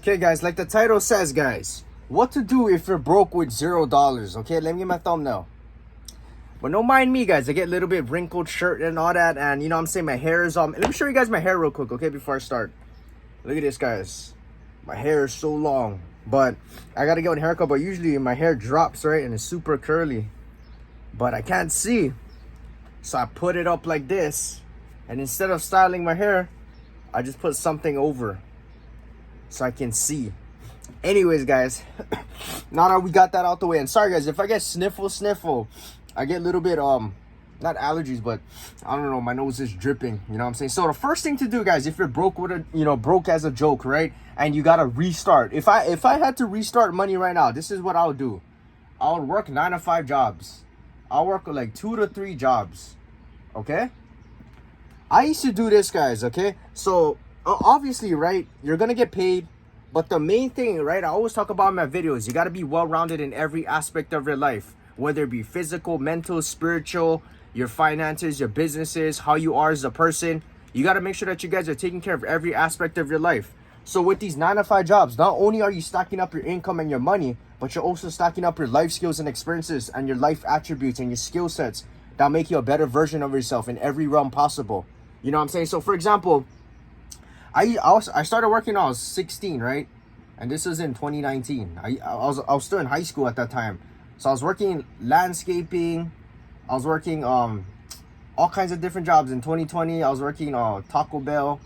Okay, guys, like the title says, guys, what to do if you're broke with $0. Okay, let me get my thumbnail. But don't mind me, guys. I get a little bit wrinkled shirt and all that, and you know what I'm saying, my hair is let me show you guys my hair real quick, okay, before I start. Look at this, guys. My hair is so long, but I gotta get a haircut. But usually my hair drops, right, and it's super curly, but I can't see, so I put it up like this, and instead of styling my hair, I just put something over so I can see. Anyways, guys, now that we got that out the way, and sorry guys if I get sniffle, I get a little bit not allergies, but I don't know, my nose is dripping, you know what I'm saying? So the first thing to do, guys, if you're broke with a, you know, broke as a joke, right, and you gotta restart, if I had to restart money right now, this is what I would do. I would work 9 to 5 jobs. I'll work like 2 to 3 jobs. Okay, I used to do this, guys. Okay, so obviously, right, you're gonna get paid, but the main thing, right, I always talk about in my videos, you got to be well-rounded in every aspect of your life, whether it be physical, mental, spiritual, your finances, your businesses, how you are as a person. You got to make sure that you guys are taking care of every aspect of your life. So with these 9 to 5 jobs, not only are you stacking up your income and your money, but you're also stacking up your life skills and experiences and your life attributes and your skill sets that'll make you a better version of yourself in every realm possible. You know what I'm saying? So for example, I started working when I was 16, right? And this was in 2019. I was still in high school at that time. So I was working landscaping. I was working all kinds of different jobs. In 2020, I was working Taco Bell.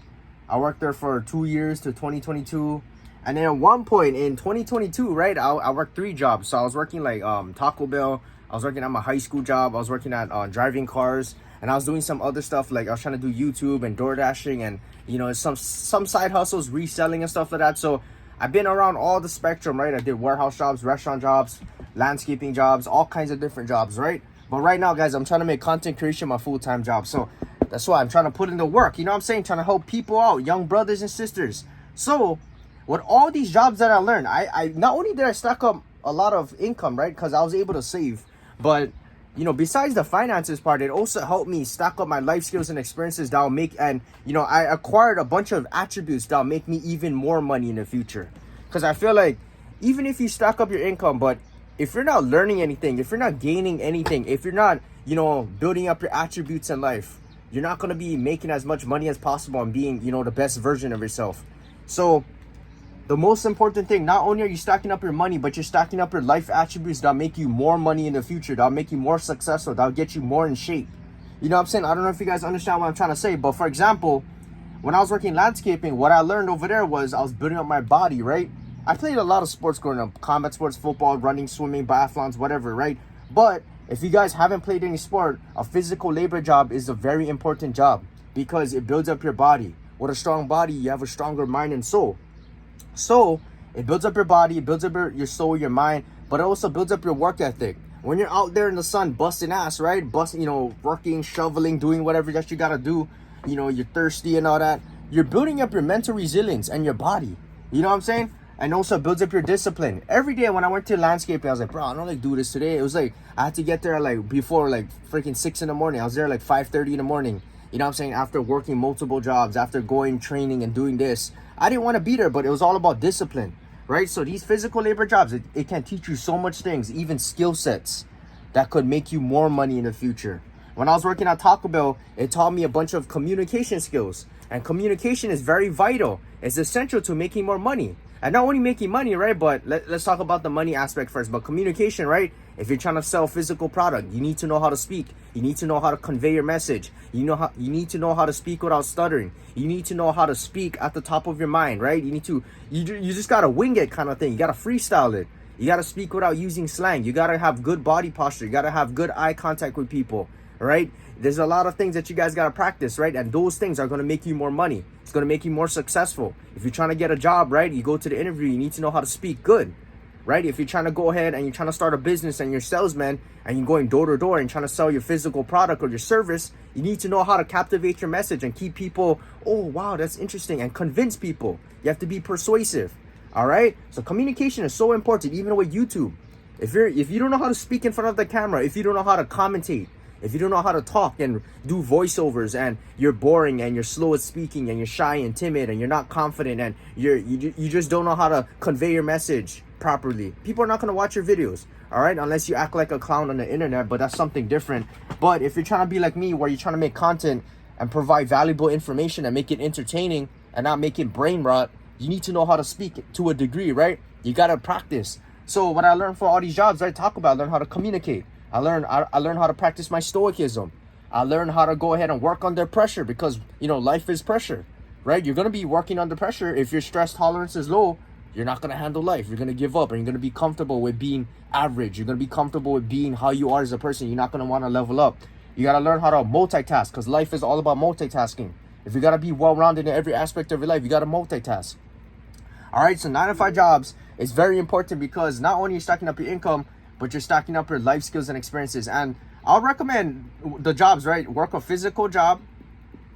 I worked there for 2 years to 2022. And then at one point in 2022, right, I worked 3 jobs. So I was working like Taco Bell. I was working at my high school job. I was working at driving cars. And I was doing some other stuff, like I was trying to do YouTube and door dashing and, you know, some side hustles, reselling and stuff like that. So I've been around all the spectrum, right? I did warehouse jobs, restaurant jobs, landscaping jobs, all kinds of different jobs, right? But right now, guys, I'm trying to make content creation my full-time job. So that's why I'm trying to put in the work. You know what I'm saying? Trying to help people out, young brothers and sisters. So with all these jobs that I learned, I not only did I stack up a lot of income, right? Because I was able to save, but you know, besides the finances part, it also helped me stack up my life skills and experiences that'll make, and you know, I acquired a bunch of attributes that'll make me even more money in the future. Because I feel like even if you stack up your income, but if you're not learning anything, if you're not gaining anything, if you're not, you know, building up your attributes in life, you're not going to be making as much money as possible and being, you know, the best version of yourself. So the most important thing, not only are you stacking up your money, but you're stacking up your life attributes that'll make you more money in the future, that'll make you more successful, that'll get you more in shape. You know what I'm saying? I don't know if you guys understand what I'm trying to say, but for example, when I was working landscaping, what I learned over there was I was building up my body, right? I played a lot of sports growing up, combat sports, football, running, swimming, biathlons, whatever, right? But if you guys haven't played any sport, a physical labor job is a very important job because it builds up your body. With a strong body, you have a stronger mind and soul. So it builds up your body, it builds up your soul, your mind, but it also builds up your work ethic. When you're out there in the sun busting ass, right? Busting, you know, working, shoveling, doing whatever that you gotta do, you know, you're thirsty and all that. You're building up your mental resilience and your body. You know what I'm saying? And also builds up your discipline. Every day when I went to landscaping, I was like, bro, I don't like do this today. It was like I had to get there like before like freaking 6 in the morning. I was there like 5:30 in the morning. You know what I'm saying? After working multiple jobs, after going training and doing this, I didn't want to be there, but it was all about discipline, right? So these physical labor jobs, it can teach you so much things, even skill sets that could make you more money in the future. When I was working at Taco Bell, it taught me a bunch of communication skills, and communication is very vital. It's essential to making more money. And not only making money, right? But let's talk about the money aspect first. But communication, right? If you're trying to sell physical product, you need to know how to speak. You need to know how to convey your message. You need to know how to speak without stuttering. You need to know how to speak at the top of your mind, right? You just gotta wing it kind of thing. You gotta freestyle it. You gotta speak without using slang. You gotta have good body posture. You gotta have good eye contact with people, right? There's a lot of things that you guys gotta practice, right? And those things are gonna make you more money. It's gonna make you more successful. If you're trying to get a job, right, you go to the interview, you need to know how to speak good, right? If you're trying to go ahead and you're trying to start a business and you're a salesman and you're going door to door and trying to sell your physical product or your service, you need to know how to captivate your message and keep people, oh wow, that's interesting, and convince people. You have to be persuasive. All right, so communication is so important, even with YouTube. If you don't know how to speak in front of the camera, if you don't know how to commentate, If you don't know how to talk and do voiceovers, and you're boring and you're slow at speaking and you're shy and timid and you're not confident and you just don't know how to convey your message properly, people are not going to watch your videos. All right, unless you act like a clown on the internet, but that's something different. But if you're trying to be like me, where you're trying to make content and provide valuable information and make it entertaining and not make it brain rot, you need to know how to speak to a degree, right? You got to practice. So what I learned for all these jobs, I learn how to communicate. I learned how to practice my stoicism. I learned how to go ahead and work under pressure, because, life is pressure, right? You're going to be working under pressure. If your stress tolerance is low, you're not going to handle life. You're going to give up, and you're going to be comfortable with being average. You're going to be comfortable with being how you are as a person. You're not going to want to level up. You got to learn how to multitask, because life is all about multitasking. If you got to be well-rounded in every aspect of your life, you got to multitask. All right, so 9 to 5 jobs is very important, because not only you're stacking up your income, but you're stacking up your life skills and experiences. And I'll recommend the jobs, right? Work a physical job,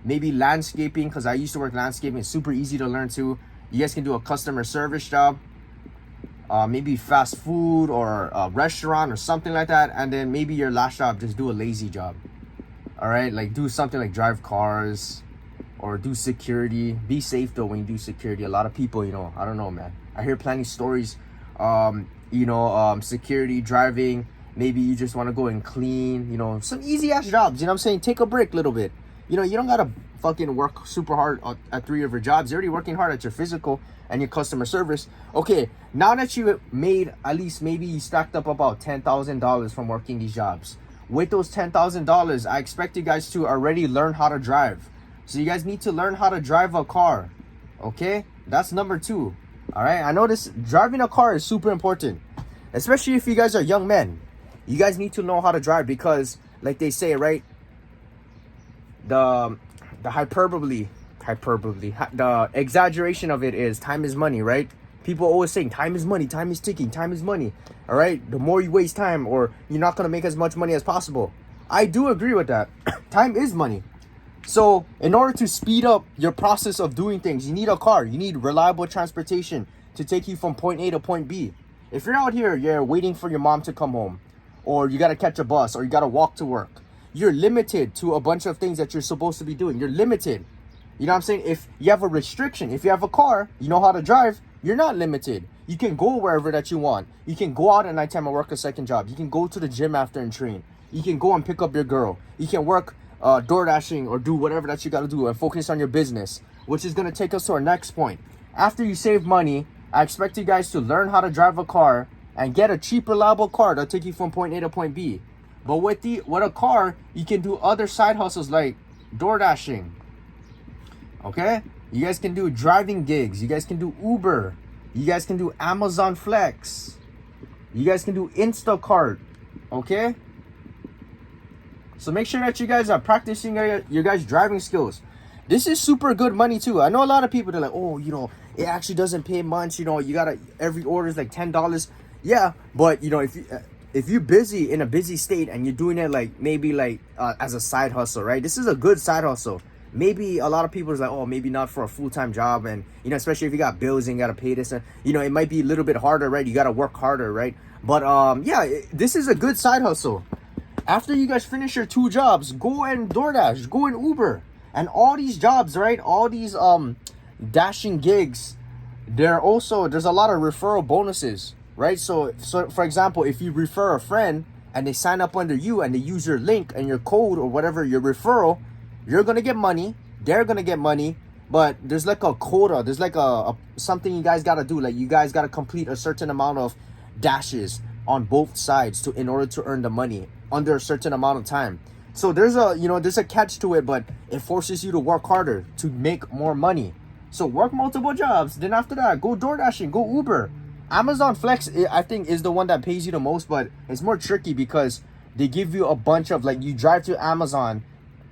maybe landscaping, because I used to work landscaping. It's super easy to learn too. You guys can do a customer service job, maybe fast food or a restaurant or something like that. And then maybe your last job, just do a lazy job. All right, like do something like drive cars or do security. Be safe though when you do security. A lot of people, I don't know, man. I hear plenty of stories, security, driving. Maybe you just want to go and clean, some easy ass jobs. You know what I'm saying? Take a break a little bit. You don't got to fucking work super hard at 3 of your jobs. You're already working hard at your physical and your customer service. Okay, now that you made, at least maybe you stacked up about $10,000 from working these jobs. With those $10,000, I expect you guys to already learn how to drive. So you guys need to learn how to drive a car. Okay, that's number 2. All right, I know driving a car is super important, especially if you guys are young men. You guys need to know how to drive, because like they say, right, the exaggeration of it is time is money, right? People always saying time is money, time is ticking, time is money. All right, the more you waste time, or you're not going to make as much money as possible. I do agree with that. Time is money. So in order to speed up your process of doing things, you need a car. You need reliable transportation to take you from point A to point B. If you're out here, you're waiting for your mom to come home, or you got to catch a bus, or you got to walk to work, you're limited to a bunch of things that you're supposed to be doing. You're limited. You know what I'm saying? If you have a restriction, if you have a car, you know how to drive, you're not limited. You can go wherever that you want. You can go out at nighttime and work a second job. You can go to the gym after and train. You can go and pick up your girl. You can work door dashing or do whatever that you got to do and focus on your business, which is going to take us to our next point. After you save money, I expect you guys to learn how to drive a car and get a cheap, reliable car that'll take you from point A to point B. But with a car, you can do other side hustles like door dashing. Okay? You guys can do driving gigs. You guys can do Uber. You guys can do Amazon Flex. You guys can do Instacart. Okay? So make sure that you guys are practicing your guys' driving skills. This is super good money too. I know a lot of people, they're like, oh, it actually doesn't pay much. You gotta, every order is like $10. Yeah, but if you're busy in a busy state and you're doing it as a side hustle, right? This is a good side hustle. Maybe a lot of people is like, oh, maybe not for a full-time job, and especially if you got bills and you gotta pay this, and it might be a little bit harder, right? You gotta work harder, right? But this is a good side hustle. After you guys finish your 2 jobs, go and DoorDash, go and Uber, and all these jobs, right? All these dashing gigs, there's a lot of referral bonuses, right? So for example, if you refer a friend and they sign up under you and they use your link and your code or whatever, your referral, you're gonna get money, they're gonna get money, but there's like a quota, there's like a something you guys gotta do, like you guys gotta complete a certain amount of dashes on both sides in order to earn the money under a certain amount of time. So there's a catch to it, but it forces you to work harder to make more money. So work multiple jobs, then after that, go door dashing, go Uber. Amazon Flex, I think, is the one that pays you the most, but it's more tricky because they give you a bunch of, you drive to Amazon,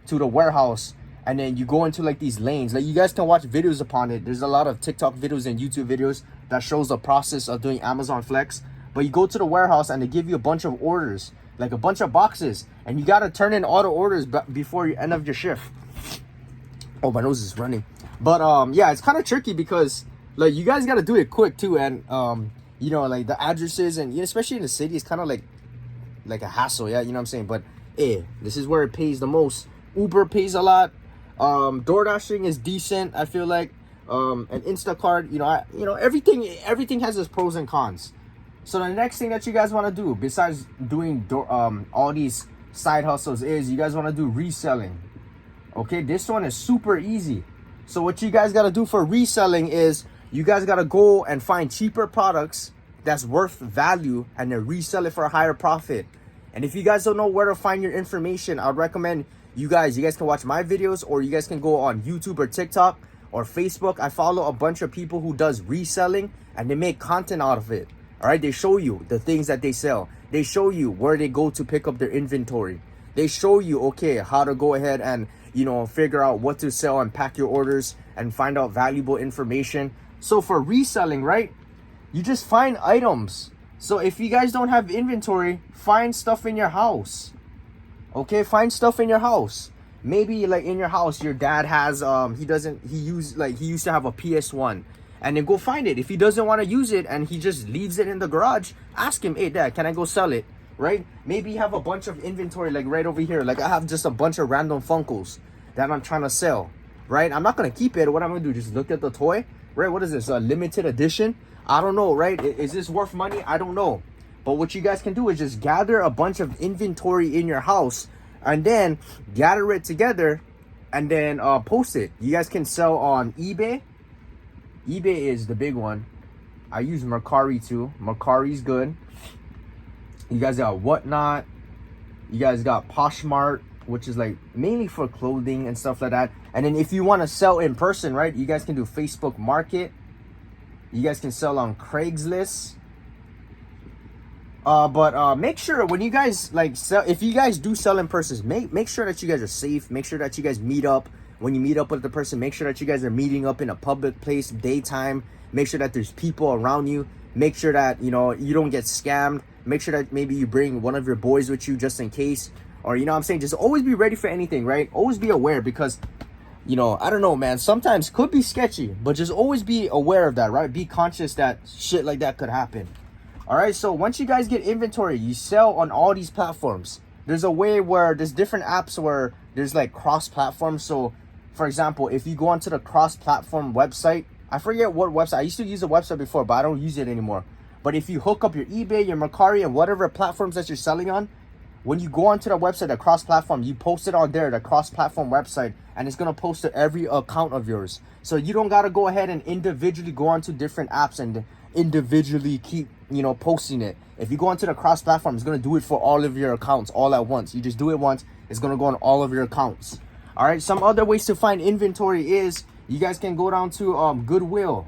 to the warehouse, and then you go into these lanes. You guys can watch videos upon it. There's a lot of TikTok videos and YouTube videos that shows the process of doing Amazon Flex. But you go to the warehouse and they give you a bunch of orders, like a bunch of boxes, and you got to turn in all the orders before you end of your shift. Oh, my nose is running. But it's kind of tricky because you guys got to do it quick too, and the addresses, and especially in the city, it's kind of like a hassle. Yeah, you know what I'm saying? But This is where it pays the most. Uber pays a lot. DoorDashing is decent, I feel like. And Instacart, everything has its pros and cons. So the next thing that you guys want to do, besides doing all these side hustles, is you guys want to do reselling. Okay, this one is super easy. So what you guys got to do for reselling is you guys got to go and find cheaper products that's worth value and then resell it for a higher profit. And if you guys don't know where to find your information, I'd recommend you guys can watch my videos, or you guys can go on YouTube or TikTok or Facebook. I follow a bunch of people who does reselling and they make content out of it. All right, they show you the things that they sell. They show you where they go to pick up their inventory. They show you, okay, how to go ahead and, figure out what to sell and pack your orders and find out valuable information. So for reselling, right, you just find items. So if you guys don't have inventory, find stuff in your house. Okay, find stuff in your house. Maybe like in your house, your dad has, he used to have a PS1. And then go find it. If he doesn't want to use it and he just leaves it in the garage, ask him, hey, Dad, can I go sell it? Right? Maybe you have a bunch of inventory like right over here. Like I have just a bunch of random Funkos that I'm trying to sell. Right? I'm not going to keep it. What I'm going to do, just look at the toy. Right? What is this? A limited edition? I don't know. Right? Is this worth money? I don't know. But what you guys can do is just gather a bunch of inventory in your house and then gather it together and then post it. You guys can sell on eBay. eBay is the big one. I use Mercari too. Mercari's good. You guys got Whatnot. You guys got Poshmark, which is like mainly for clothing and stuff like that. And then if you want to sell in person, right, you guys can do Facebook Market. You guys can sell on Craigslist. But make sure when you guys like sell, if you guys do sell in person, make sure that you guys are safe. Make sure that you guys meet up. When you meet up with the person, make sure that you guys are meeting up in a public place, daytime. Make sure that there's people around you. Make sure that, you don't get scammed. Make sure that maybe you bring one of your boys with you just in case. Or, what I'm saying? Just always be ready for anything, right? Always be aware because, I don't know, man. Sometimes could be sketchy, but just always be aware of that, right? Be conscious that shit like that could happen. All right, so once you guys get inventory, you sell on all these platforms. There's a way where there's different apps where there's like cross-platform. So, for example, if you go onto the cross-platform website, I forget what website. I used to use a website before, but I don't use it anymore. But if you hook up your eBay, your Mercari, and whatever platforms that you're selling on, when you go onto the website, the cross-platform, you post it on there, the cross-platform website, and it's going to post to every account of yours. So you don't got to go ahead and individually go onto different apps and individually keep, posting it. If you go onto the cross-platform, it's going to do it for all of your accounts all at once. You just do it once, it's going to go on all of your accounts. All right, some other ways to find inventory is you guys can go down to Goodwill.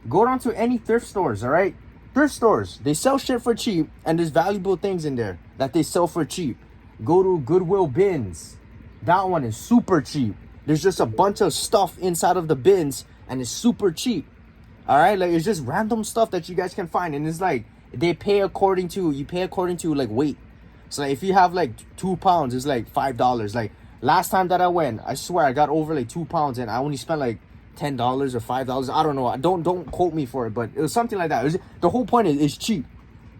Go down to any thrift stores, all right? Thrift stores, they sell shit for cheap, and there's valuable things in there that they sell for cheap. Go to Goodwill bins. That one is super cheap. There's just a bunch of stuff inside of the bins, and it's super cheap. All right, like it's just random stuff that you guys can find, and it's like you pay according to like weight. So like, if you have like 2 pounds, it's like $5. Like last time that I went, I swear I got over like 2 pounds, and I only spent like $10 or $5. I don't know. Don't quote me for it, but it was something like that. The whole point is it's cheap.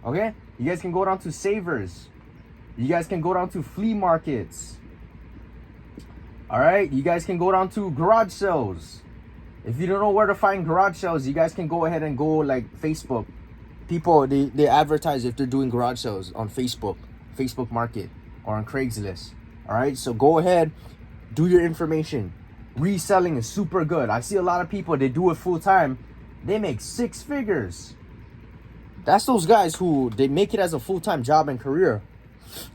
Okay, you guys can go down to Savers. You guys can go down to flea markets. All right, you guys can go down to garage sales. If you don't know where to find garage sales, you guys can go ahead and go like Facebook. People they advertise if they're doing garage sales on Facebook Market, or on Craigslist. All right, so go ahead, do your information. Reselling is super good. I see a lot of people, they do it full time. They make 6 figures. That's those guys who they make it as a full-time job and career.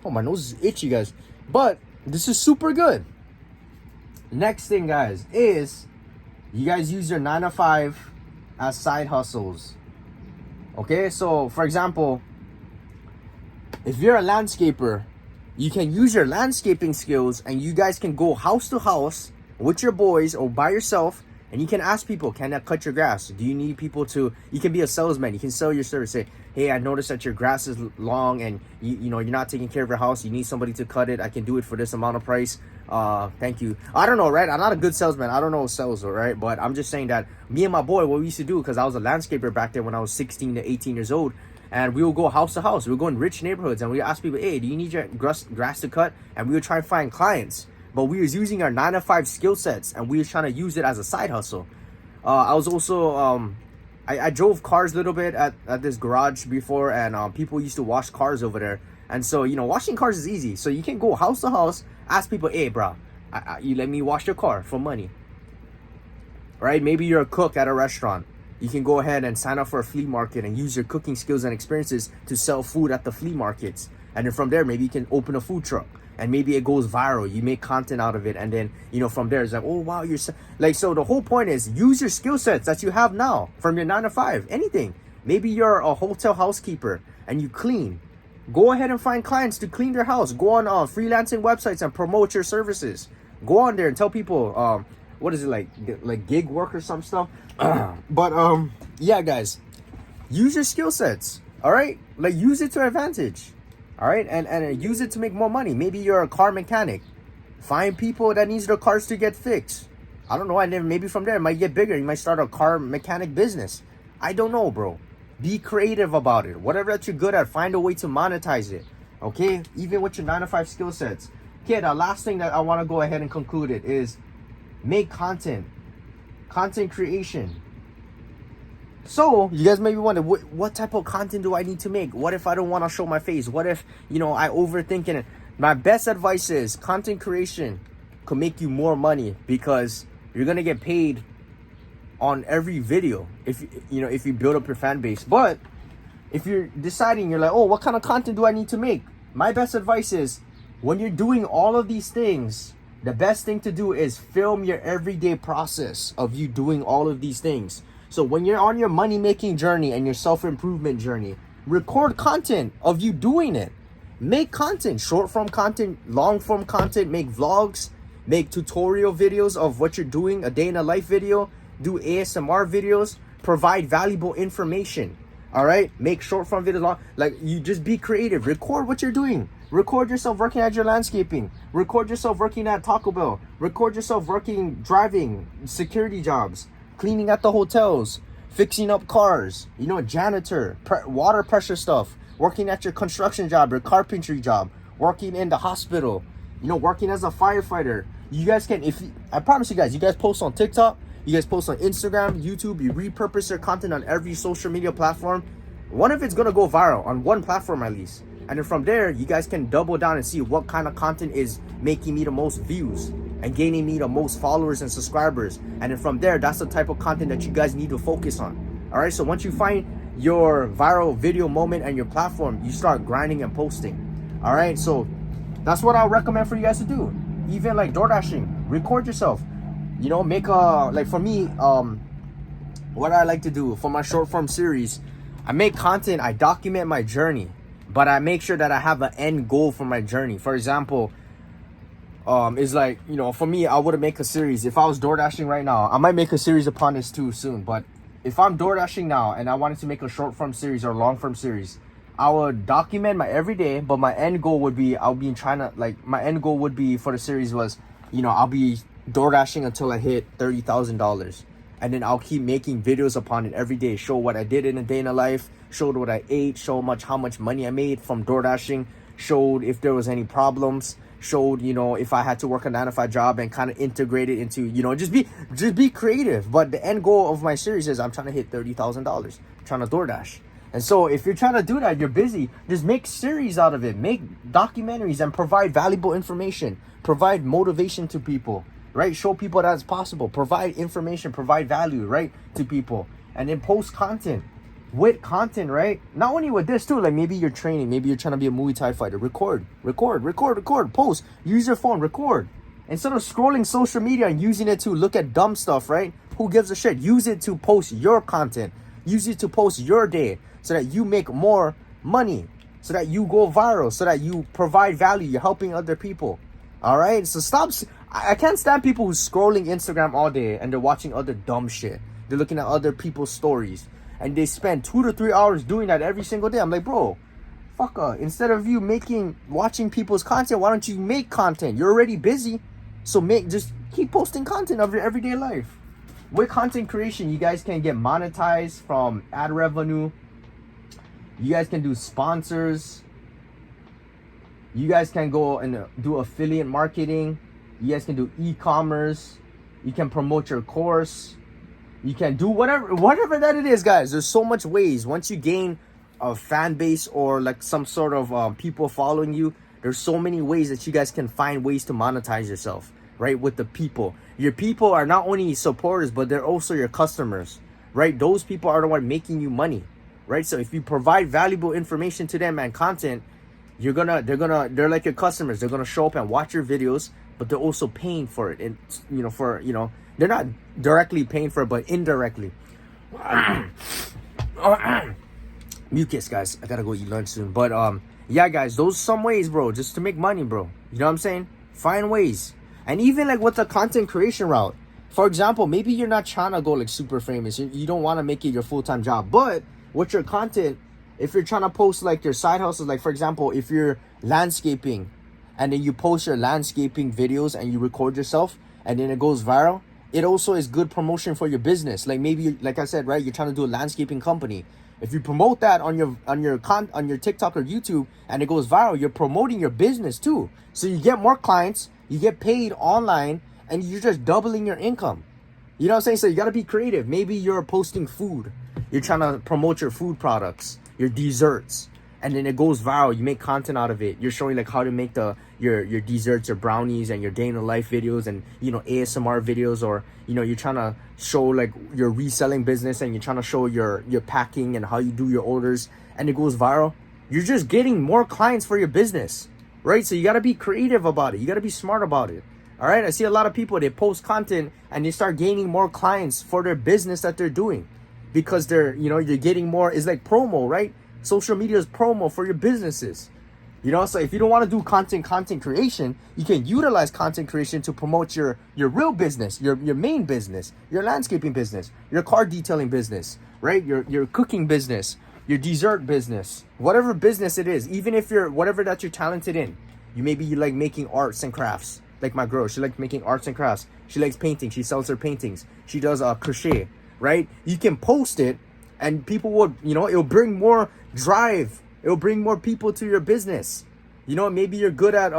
Oh, my nose is itchy, guys. But this is super good. Next thing, guys, is you guys use your 9 to 5 as side hustles. Okay, so for example, if you're a landscaper, you can use your landscaping skills and you guys can go house to house with your boys or by yourself, and you can ask people, can I cut your grass? Do you need people to, you can be a salesman, you can sell your service, say, hey, I noticed that your grass is long and you're not taking care of your house, you need somebody to cut it, I can do it for this amount of price, thank you. I don't know, right? I'm not a good salesman, I don't know sales, right? But I'm just saying that me and my boy, what we used to do, because I was a landscaper back then when I was 16 to 18 years old, And we will go house to house. We'll go in rich neighborhoods and we ask people, hey, do you need your grass to cut? And we would try and find clients. But we was using our 9-to-5 skill sets and we was trying to use it as a side hustle. I was also, I drove cars a little bit at this garage before, and people used to wash cars over there. And so, you know, washing cars is easy. So you can go house to house, ask people, hey, bro, you let me wash your car for money. Right? Maybe you're a cook at a restaurant. You can go ahead and sign up for a flea market and use your cooking skills and experiences to sell food at the flea markets. And then from there, maybe you can open a food truck. And maybe it goes viral. You make content out of it. And then, you know, from there, it's like, oh, wow, you're... Like, so the whole point is use your skill sets that you have now from your 9-to-5. Anything. Maybe you're a hotel housekeeper and you clean. Go ahead and find clients to clean their house. Go on freelancing websites and promote your services. Go on there and tell people, what is it, like gig work or some stuff? But, yeah, guys. Use your skill sets. All right? Like, use it to advantage. All right, and use it to make more money. Maybe you're a car mechanic. Find people that needs their cars to get fixed. I don't know. And then maybe from there it might get bigger. You might start a car mechanic business. I don't know, bro. Be creative about it. Whatever that you're good at, find a way to monetize it. Okay, even with your 9-to-5 skill sets. Okay, the last thing that I want to go ahead and conclude it is make content creation. So, you guys maybe wonder, what type of content do I need to make? What if I don't want to show my face? What if, you know, I overthink it? My best advice is content creation could make you more money because you're going to get paid on every video if you build up your fan base. But if you're deciding, you're like, oh, what kind of content do I need to make? My best advice is when you're doing all of these things, the best thing to do is film your everyday process of you doing all of these things. So when you're on your money-making journey and your self-improvement journey, record content of you doing it. Make content, short-form content, long-form content, make vlogs, make tutorial videos of what you're doing, a day-in-a-life video, do ASMR videos, provide valuable information, all right? Make short-form videos, long, like you just be creative. Record what you're doing. Record yourself working at your landscaping. Record yourself working at Taco Bell. Record yourself driving, security jobs. Cleaning at the hotels, fixing up cars, you know, janitor, water pressure stuff, working at your construction job, your carpentry job, working in the hospital, you know, working as a firefighter. You guys can, I promise you guys post on TikTok, you guys post on Instagram, YouTube, you repurpose your content on every social media platform. One of it's gonna go viral on one platform at least. And then from there, you guys can double down and see what kind of content is making me the most views and gaining me the most followers and subscribers. And then from there, that's the type of content that you guys need to focus on. All right, so once you find your viral video moment and your platform, you start grinding and posting. All right, so that's what I'll recommend for you guys to do. Even like DoorDashing, record yourself. You know, make like for me, what I like to do for my short form series, I make content, I document my journey, but I make sure that I have an end goal for my journey. For example, is like, you know, for me, I would make a series. If I was DoorDashing right now, I might make a series upon this too soon. But if I'm DoorDashing now and I wanted to make a short form series or long form series, I would document my everyday, but my end goal would be, my end goal would be for the series was, you know, I'll be DoorDashing until I hit $30,000. And then I'll keep making videos upon it every day. Show what I did in a day in a life, showed what I ate, show how much money I made from DoorDashing, showed if there was any problems, showed, you know, if I had to work a 9-to-5 job and kind of integrate it into, you know, just be creative. But the end goal of my series is I'm trying to hit $30,000, trying to DoorDash. And so if you're trying to do that, you're busy, just make series out of it, make documentaries and provide valuable information, provide motivation to people, right? Show people that it's possible, provide information, provide value, right, to people, and then post content. With content, right? Not only with this too, like maybe you're training, maybe you're trying to be a Muay Thai fighter. Record, post, use your phone, record. Instead of scrolling social media and using it to look at dumb stuff, right? Who gives a shit? Use it to post your content. Use it to post your day so that you make more money, so that you go viral, so that you provide value. You're helping other people. All right? So stop. I can't stand people who's scrolling Instagram all day and they're watching other dumb shit. They're looking at other people's stories. And they spend 2 to 3 hours doing that every single day. I'm like, bro, fucker. Instead of you watching people's content, why don't you make content? You're already busy. So just keep posting content of your everyday life. With content creation, you guys can get monetized from ad revenue. You guys can do sponsors. You guys can go and do affiliate marketing. You guys can do e-commerce. You can promote your course. You can do whatever that it is, guys. There's so much ways. Once you gain a fan base or like some sort of people following you, there's so many ways that you guys can find ways to monetize yourself, right? With the people. Your people are not only supporters, but they're also your customers, right? Those people are the one making you money, right? So if you provide valuable information to them and content, they're like your customers. They're gonna show up and watch your videos, but they're also paying for it. And they're not directly paying for it, but indirectly. Mucus, guys. I gotta go eat lunch soon. But yeah, guys, those some ways, bro, just to make money, bro. You know what I'm saying? Find ways. And even like with the content creation route. For example, maybe you're not trying to go like super famous. You don't want to make it your full-time job. But with your content, if you're trying to post like your side hustles, like for example, if you're landscaping and then you post your landscaping videos and you record yourself and then it goes viral, it also is good promotion for your business. Like maybe, like I said, right, you're trying to do a landscaping company. If you promote that on your TikTok or YouTube and it goes viral, you're promoting your business too. So you get more clients, you get paid online, and you're just doubling your income. You know what I'm saying? So you got to be creative. Maybe you're posting food. You're trying to promote your food products, your desserts, and then it goes viral. You make content out of it. You're showing like how to make your desserts, your brownies, and your day in the life videos, and ASMR videos, or you're trying to show like your reselling business, and you're trying to show your packing and how you do your orders, and it goes viral. You're just getting more clients for your business, right? So you got to be creative about it. You got to be smart about it. All right. I see a lot of people, they post content and they start gaining more clients for their business that they're doing because you're getting more. It's like promo, right? Social media is promo for your businesses. So if you don't want to do content creation, you can utilize content creation to promote your real business, your main business, your landscaping business, your car detailing business, right? Your cooking business, your dessert business, whatever business it is, even if whatever that you're talented in. Maybe you like making arts and crafts. Like my girl, she likes making arts and crafts. She likes painting. She sells her paintings. She does crochet, right? You can post it and people would, it'll bring more drive. It'll bring more people to your business. Maybe you're good at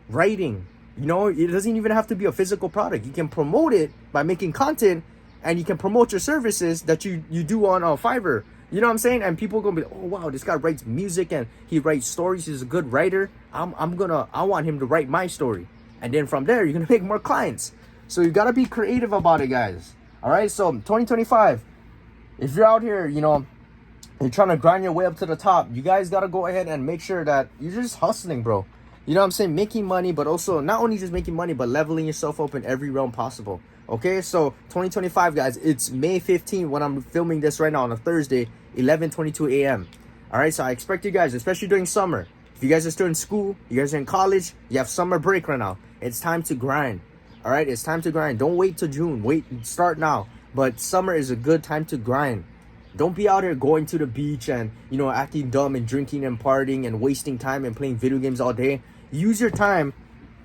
writing. It doesn't even have to be a physical product. You can promote it by making content, and you can promote your services that you do on Fiverr. You know what I'm saying? And people are gonna be like, oh wow, this guy writes music and he writes stories. He's a good writer. I want him to write my story. And then from there, you're gonna make more clients. So you gotta be creative about it, guys. All right. So 2025, if you're out here, you're trying to grind your way up to the top, you guys got to go ahead and make sure that you're just hustling, bro. You know what I'm saying? Making money, but also not only just making money, but leveling yourself up in every realm possible. Okay, so 2025, guys, it's May 15th when I'm filming this right now on a Thursday, 11:22 a.m. All right, so I expect you guys, especially during summer, if you guys are still in school, you guys are in college, you have summer break right now, it's time to grind. All right, it's time to grind. Don't wait till June. Start now. But summer is a good time to grind. Don't be out here going to the beach and, acting dumb and drinking and partying and wasting time and playing video games all day. Use your time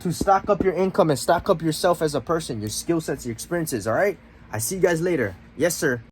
to stock up your income and stock up yourself as a person, your skill sets, your experiences, all right? I see you guys later. Yes, sir.